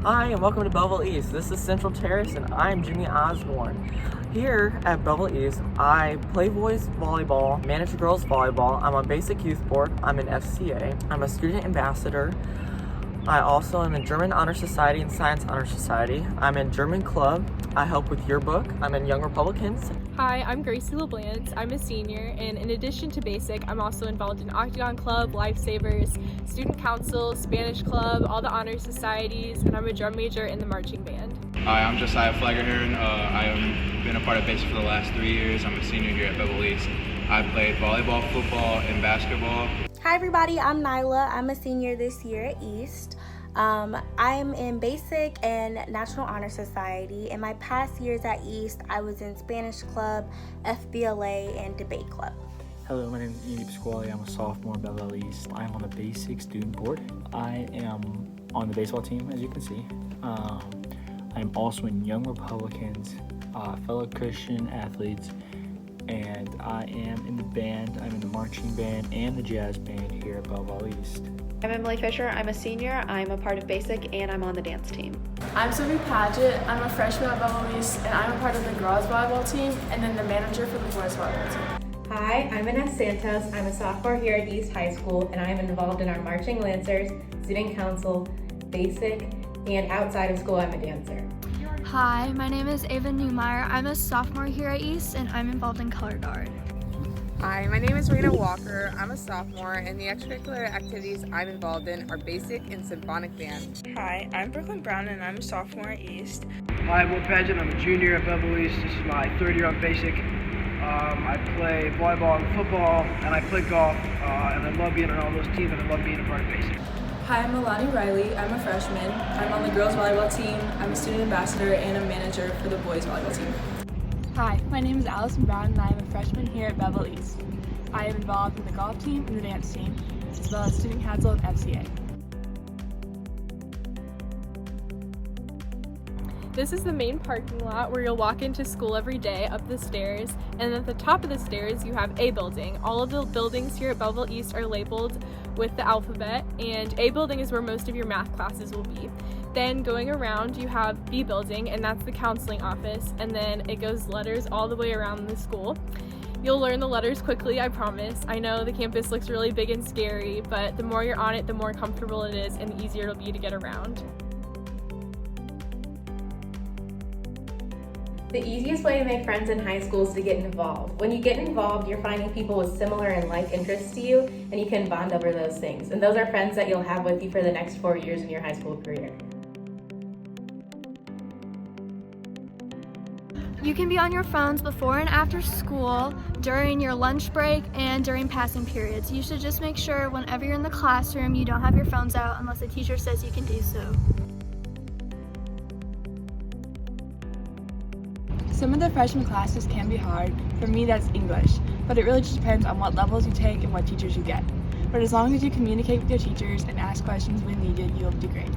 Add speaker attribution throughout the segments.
Speaker 1: Hi, and welcome to Belleville East. This is Central Terrace, and I'm Jimmy Osborne. Here at Belleville East, I play boys volleyball, manage girls volleyball. I'm on Basic Youth Board. I'm an FCA. I'm a student ambassador. I also am in German Honor Society and Science Honor Society. I'm in German Club. I help with yearbook. I'm in Young Republicans.
Speaker 2: Hi, I'm Gracie LeBlance. I'm a senior, and in addition to Basic, I'm also involved in Octagon Club, Lifesavers, Student Council, Spanish Club, all the honor societies, and I'm a drum major in the marching band.
Speaker 3: Hi, I'm Josiah Flaggerhorn. I have been a part of Basic for the last 3 years. I'm a senior here at Belleville East. I played volleyball, football, and basketball.
Speaker 4: Hi everybody, I'm Nyla. I'm a senior this year at East. I'm in Basic and National Honor Society. In my past years at East, I was in Spanish Club, FBLA, and Debate Club.
Speaker 5: Hello, my name is Ian Pasquale. I'm a sophomore at Belleville East. I'm on the Basic Student Board. I am on the baseball team, as you can see. I'm also in Young Republicans, fellow Christian athletes, and I am in the band. I'm in the marching band and the jazz band here at Belleville East.
Speaker 6: I'm Emily Fisher. I'm a senior. I'm a part of Basic, and I'm on the dance team.
Speaker 7: I'm Sophie Paget. I'm a freshman at Belleville East, and I'm a part of the girls volleyball team and then the manager for the boys volleyball team.
Speaker 8: Hi, I'm Inez Santos. I'm a sophomore here at East High School, and I am involved in our Marching Lancers, Student Council, Basic, and outside of school, I'm a dancer.
Speaker 9: Hi, my name is Ava Newmeyer. I'm a sophomore here at East, and I'm involved in color guard.
Speaker 10: Hi, my name is Rena Walker. I'm a sophomore, and the extracurricular activities I'm involved in are basic and symphonic band.
Speaker 11: Hi, I'm Brooklyn Brown, and I'm a sophomore at East.
Speaker 12: Hi, I'm Will Paget. I'm a junior at Belleville East. This is my third year on Basic. I play volleyball and football, and I play golf, and I love being on all those teams, and I love being a part of Basic.
Speaker 7: Hi, I'm Milani Riley. I'm a freshman. I'm on the girls volleyball team. I'm a student ambassador and a manager for the boys volleyball team.
Speaker 13: Hi, my name is Allison Brown, and I am a freshman here at Belleville East. I am involved in the golf team and the dance team, as well as student council and FCA.
Speaker 2: This is the main parking lot where you'll walk into school every day up the stairs, and at the top of the stairs you have A building. All of the buildings here at Belleville East are labeled with the alphabet, and A building is where most of your math classes will be. Then going around you have B building, and that's the counseling office, and then it goes letters all the way around the school. You'll learn the letters quickly, I promise. I know the campus looks really big and scary, but the more you're on it, the more comfortable it is and the easier it'll be to get around.
Speaker 8: The easiest way to make friends in high school is to get involved. When you get involved, you're finding people with similar and like interests to you, and you can bond over those things. And those are friends that you'll have with you for the next 4 years in your high school career.
Speaker 9: You can be on your phones before and after school, during your lunch break, and during passing periods. You should just make sure whenever you're in the classroom you don't have your phones out unless the teacher says you can do so.
Speaker 13: Some of the freshman classes can be hard. For me, that's English, but it really just depends on what levels you take and what teachers you get. But as long as you communicate with your teachers and ask questions when needed, you'll do great.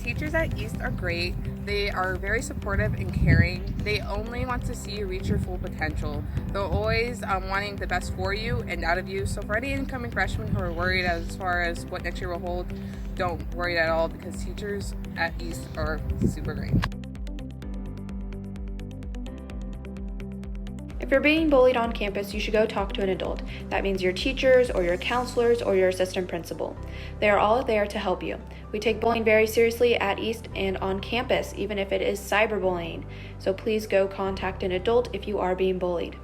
Speaker 10: Teachers at East are great. They are very supportive and caring. They only want to see you reach your full potential. They're always wanting the best for you and out of you. So for any incoming freshmen who are worried as far as what next year will hold, don't worry at all, because teachers at East are super great.
Speaker 6: If you're being bullied on campus, you should go talk to an adult. That means your teachers or your counselors or your assistant principal. They are all there to help you. We take bullying very seriously at East and on campus, even if it is cyberbullying. So please go contact an adult if you are being bullied.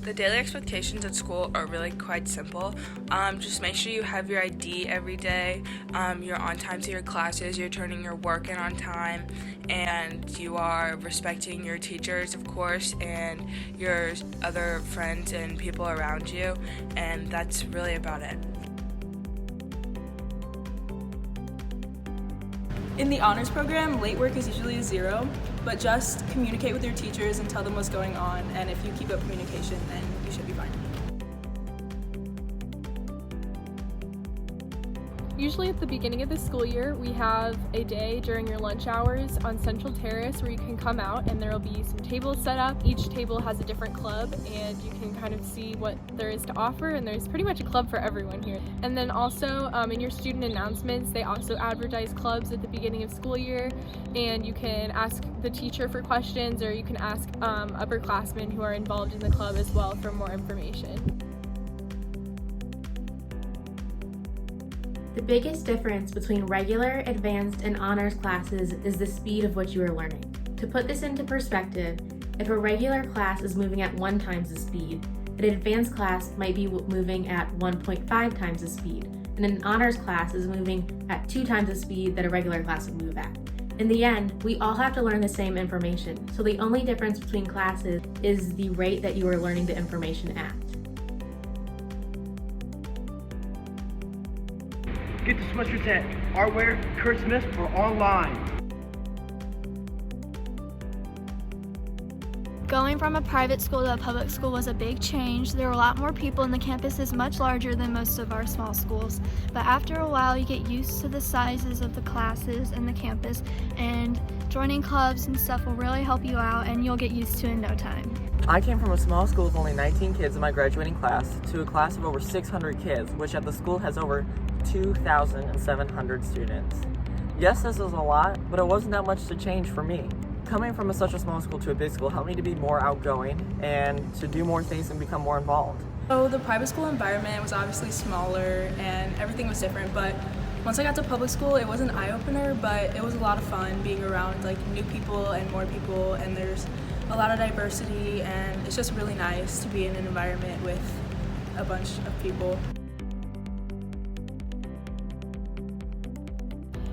Speaker 11: The daily expectations at school are really quite simple. Just make sure you have your ID every day, you're on time to your classes, you're turning your work in on time, and you are respecting your teachers, of course, and your other friends and people around you, and that's really about it.
Speaker 7: In the honors program, late work is usually 0, but just communicate with your teachers and tell them what's going on, and if you keep up communication, then you should be fine.
Speaker 2: Usually at the beginning of the school year, we have a day during your lunch hours on Central Terrace where you can come out and there will be some tables set up. Each table has a different club and you can kind of see what there is to offer, and there's pretty much a club for everyone here. And then also in your student announcements, they also advertise clubs at the beginning of school year, and you can ask the teacher for questions, or you can ask upperclassmen who are involved in the club as well for more information.
Speaker 8: The biggest difference between regular, advanced, and honors classes is the speed of which you are learning. To put this into perspective, if a regular class is moving at 1 times the speed, an advanced class might be moving at 1.5 times the speed, and an honors class is moving at 2 times the speed that a regular class would move at. In the end, we all have to learn the same information, so the only difference between classes is the rate that you are learning the information at.
Speaker 12: Get the sweatshirts at Artwear, Kurt Smith, or online.
Speaker 9: Going from a private school to a public school was a big change. There were a lot more people and the campus is much larger than most of our small schools. But after a while you get used to the sizes of the classes and the campus, and joining clubs and stuff will really help you out and you'll get used to it in no time.
Speaker 1: I came from a small school with only 19 kids in my graduating class to a class of over 600 kids, which at the school has over 2,700 students. Yes, this is a lot, but it wasn't that much to change for me. Coming from such a small school to a big school helped me to be more outgoing and to do more things and become more involved.
Speaker 7: So the private school environment was obviously smaller and everything was different, but once I got to public school, it was an eye-opener, but it was a lot of fun being around like new people and more people, and there's a lot of diversity, and it's just really nice to be in an environment with a bunch of people.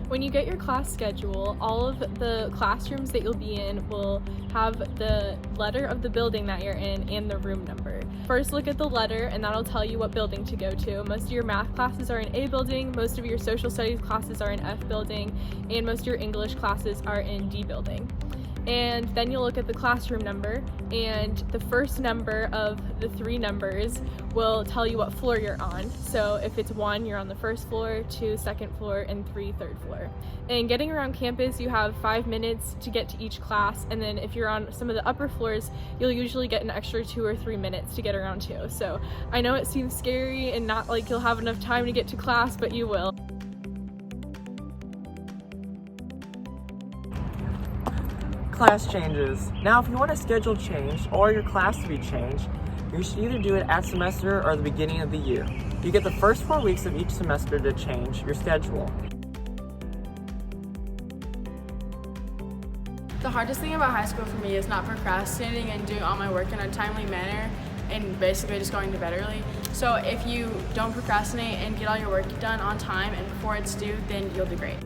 Speaker 2: When you get your class schedule, all of the classrooms that you'll be in will have the letter of the building that you're in and the room number. First, look at the letter, and that'll tell you what building to go to. Most of your math classes are in A building, most of your social studies classes are in F building, and most of your English classes are in D building. And then you'll look at the classroom number, and the first number of the 3 numbers will tell you what floor you're on. So if it's 1, you're on the first floor, 2, second floor, and 3, third floor. And getting around campus, you have 5 minutes to get to each class, and then if you're on some of the upper floors, you'll usually get an extra 2 or 3 minutes to get around too. So I know it seems scary and not like you'll have enough time to get to class, but you will.
Speaker 1: Class changes. Now, if you want a schedule changed or your class to be changed, you should either do it at semester or the beginning of the year. You get the first 4 weeks of each semester to change your schedule.
Speaker 14: The hardest thing about high school for me is not procrastinating and doing all my work in a timely manner and basically just going to bed early. So if you don't procrastinate and get all your work done on time and before it's due, then you'll do great.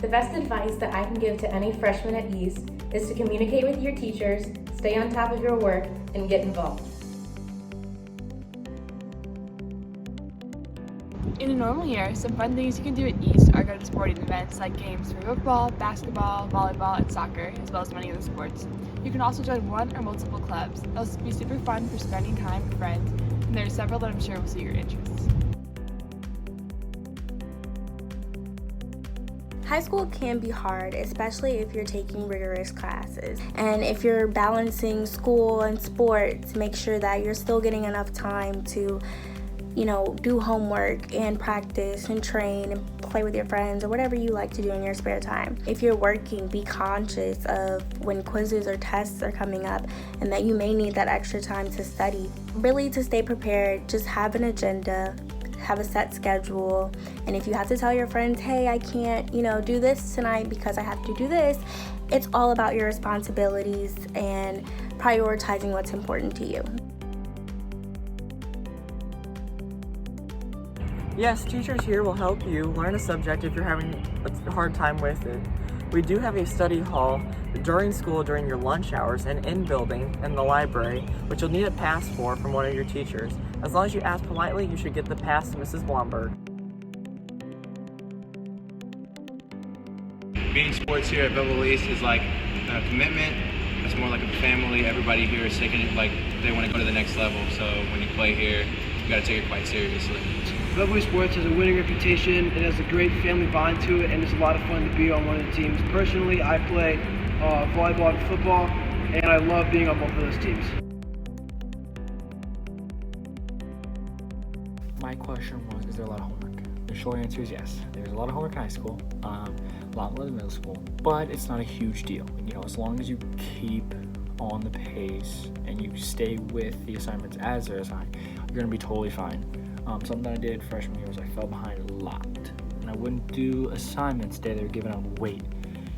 Speaker 8: The best advice that I can give to any freshman at East is to communicate with your teachers, stay on top of your work, and get involved.
Speaker 13: In a normal year, some fun things you can do at East are go to sporting events like games for football, basketball, volleyball, and soccer, as well as many other sports. You can also join one or multiple clubs. They'll be super fun for spending time with friends, and there are several that I'm sure will suit your interests.
Speaker 4: High school can be hard, especially if you're taking rigorous classes. And if you're balancing school and sports, make sure that you're still getting enough time to, do homework and practice and train and play with your friends or whatever you like to do in your spare time. If you're working, be conscious of when quizzes or tests are coming up and that you may need that extra time to study. Really, to stay prepared, just have an agenda, have a set schedule, and if you have to tell your friends, hey, I can't, do this tonight because I have to do this, it's all about your responsibilities and prioritizing what's important to you.
Speaker 1: Yes, teachers here will help you learn a subject if you're having a hard time with it. We do have a study hall during school during your lunch hours and in building in the library, which you'll need a pass for from one of your teachers. As long as you ask politely, you should get the pass to Mrs. Blomberg.
Speaker 3: Being sports here at Belleville East is like a commitment. It's more like a family. Everybody here is taking it like they want to go to the next level. So when you play here, you got to take it quite seriously.
Speaker 12: Belleville Sports has a winning reputation. It has a great family bond to it, and it's a lot of fun to be on one of the teams. Personally, I play volleyball and football, and I love being on both of those teams.
Speaker 5: My question was, is there a lot of homework? The short answer is yes. There's a lot of homework in high school, a lot more in middle school, but it's not a huge deal. You know, as long as you keep on the pace and you stay with the assignments as they're assigned, you're gonna be totally fine. Something I did freshman year was I fell behind a lot, and I wouldn't do assignments day. They were given out weight.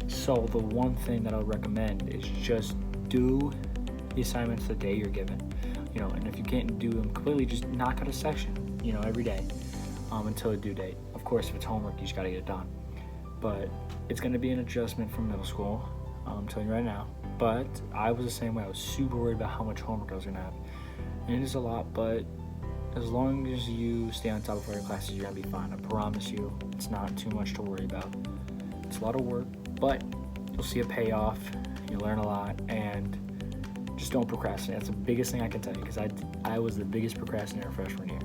Speaker 5: So the one thing that I would recommend is just do the assignments the day you're given. You know, and if you can't do them completely, just knock out a section, you know, every day until the due date. Of course, if it's homework, you just gotta get it done. But it's gonna be an adjustment from middle school, I'm telling you right now. But I was the same way. I was super worried about how much homework I was gonna have. And it is a lot, but as long as you stay on top of all your classes, you're gonna be fine. I promise you, it's not too much to worry about. It's a lot of work, but you'll see a payoff, you learn a lot, and just don't procrastinate. That's the biggest thing I can tell you, because I was the biggest procrastinator freshman year.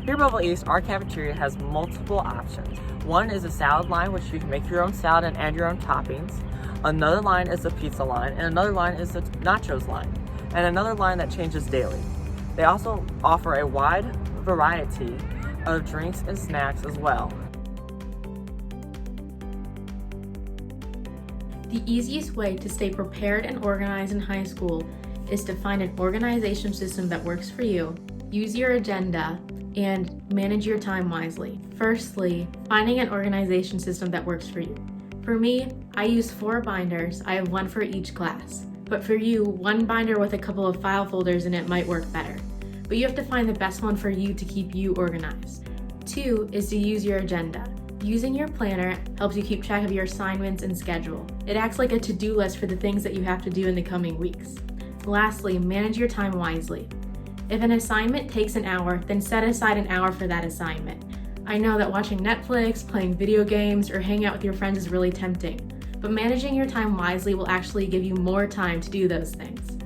Speaker 1: Here at Belleville East, our cafeteria has multiple options. One is a salad line, which you can make your own salad and add your own toppings. Another line is a pizza line, and another line is a nachos line, and another line that changes daily. They also offer a wide variety of drinks and snacks as well.
Speaker 8: The easiest way to stay prepared and organized in high school is to find an organization system that works for you, use your agenda, and manage your time wisely. Firstly, finding an organization system that works for you. For me, I use 4 binders. I have 1 for each class. But for you, 1 binder with a couple of file folders in it might work better. But you have to find the best one for you to keep you organized. 2 is to use your agenda. Using your planner helps you keep track of your assignments and schedule. It acts like a to-do list for the things that you have to do in the coming weeks. Lastly, manage your time wisely. If an assignment takes an hour, then set aside an hour for that assignment. I know that watching Netflix, playing video games, or hanging out with your friends is really tempting, but managing your time wisely will actually give you more time to do those things.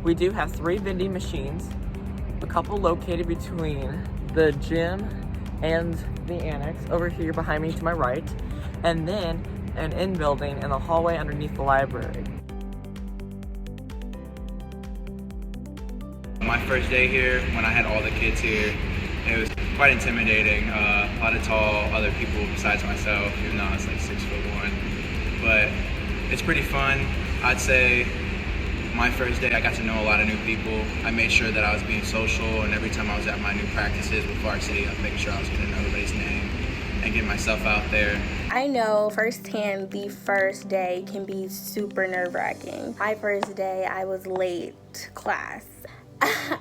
Speaker 1: We do have 3 vending machines, a couple located between the gym and the annex over here behind me to my right, and then an in-building in the hallway underneath the library.
Speaker 3: My first day here, when I had all the kids here, it was quite intimidating. A lot of tall other people besides myself, even though I was like 6'1". But it's pretty fun. I'd say my first day I got to know a lot of new people. I made sure that I was being social, and every time I was at my new practices with varsity, I was making sure I was getting to know everybody's name and getting myself out there.
Speaker 4: I know firsthand the first day can be super nerve-wracking. My first day, I was late to class.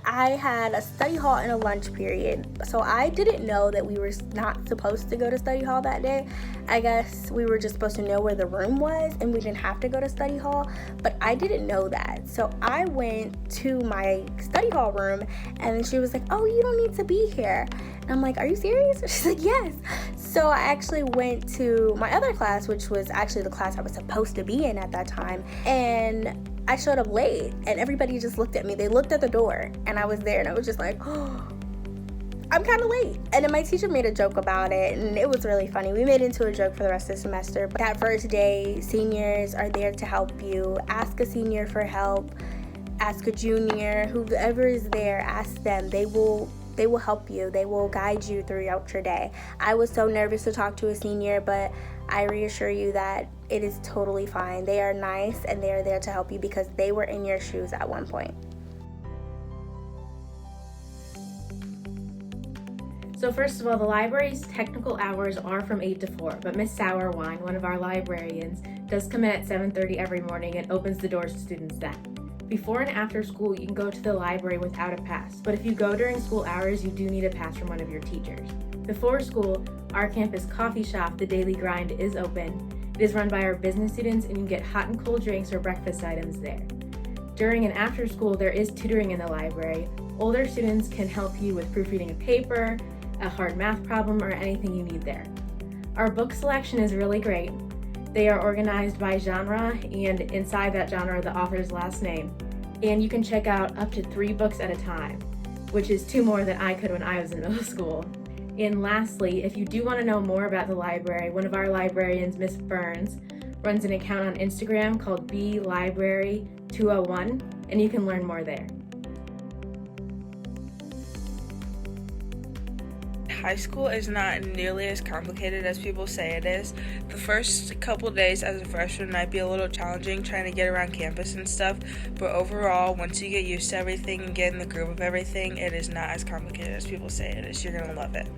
Speaker 4: I had a study hall and a lunch period, so I didn't know that we were not supposed to go to study hall that day. I guess we were just supposed to know where the room was, and we didn't have to go to study hall, but I didn't know that. So I went to my study hall room, and she was like, "Oh, you don't need to be here." And I'm like, "Are you serious?" She's like, "Yes." So I actually went to my other class, which was actually the class I was supposed to be in at that time, and I showed up late, and everybody just looked at me. They looked at the door, and I was there, and I was just like, "Oh, I'm kind of late." And then my teacher made a joke about it, and it was really funny. We made it into a joke for the rest of the semester. But that first day, seniors are there to help you. Ask a senior for help. Ask a junior. Whoever is there, ask them. They will help you. They will guide you throughout your day. I was so nervous to talk to a senior, but I reassure you that it is totally fine. They are nice, and they are there to help you because they were in your shoes at one point.
Speaker 8: So first of all, the library's technical hours are from 8 to 4, but Miss Sourwine, one of our librarians, does come in at 7:30 every morning and opens the doors to students then. Before and after school, you can go to the library without a pass, but if you go during school hours, you do need a pass from one of your teachers. Before school, our campus coffee shop, The Daily Grind, is open. It is run by our business students, and you can get hot and cold drinks or breakfast items there. During and after school, there is tutoring in the library. Older students can help you with proofreading a paper, a hard math problem, or anything you need there. Our book selection is really great. They are organized by genre, and inside that genre, the author's last name. And you can check out up to 3 books at a time, which is 2 more than I could when I was in middle school. And lastly, if you do want to know more about the library, one of our librarians, Miss Burns, runs an account on Instagram called blibrary201, and you can learn more there.
Speaker 11: High school is not nearly as complicated as people say it is. The first couple days as a freshman might be a little challenging trying to get around campus and stuff, but overall, once you get used to everything and get in the groove of everything, it is not as complicated as people say it is. You're gonna love it.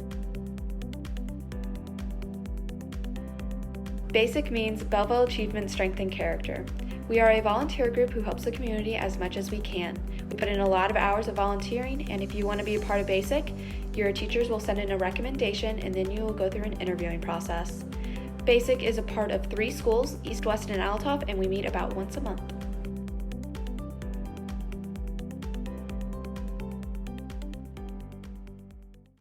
Speaker 6: BASIC means Belleville Achievement, Strength, and Character. We are a volunteer group who helps the community as much as we can. We put in a lot of hours of volunteering, and if you want to be a part of BASIC, your teachers will send in a recommendation and then you will go through an interviewing process. BASIC is a part of 3 schools, East, West, and Altop, and we meet about once a month.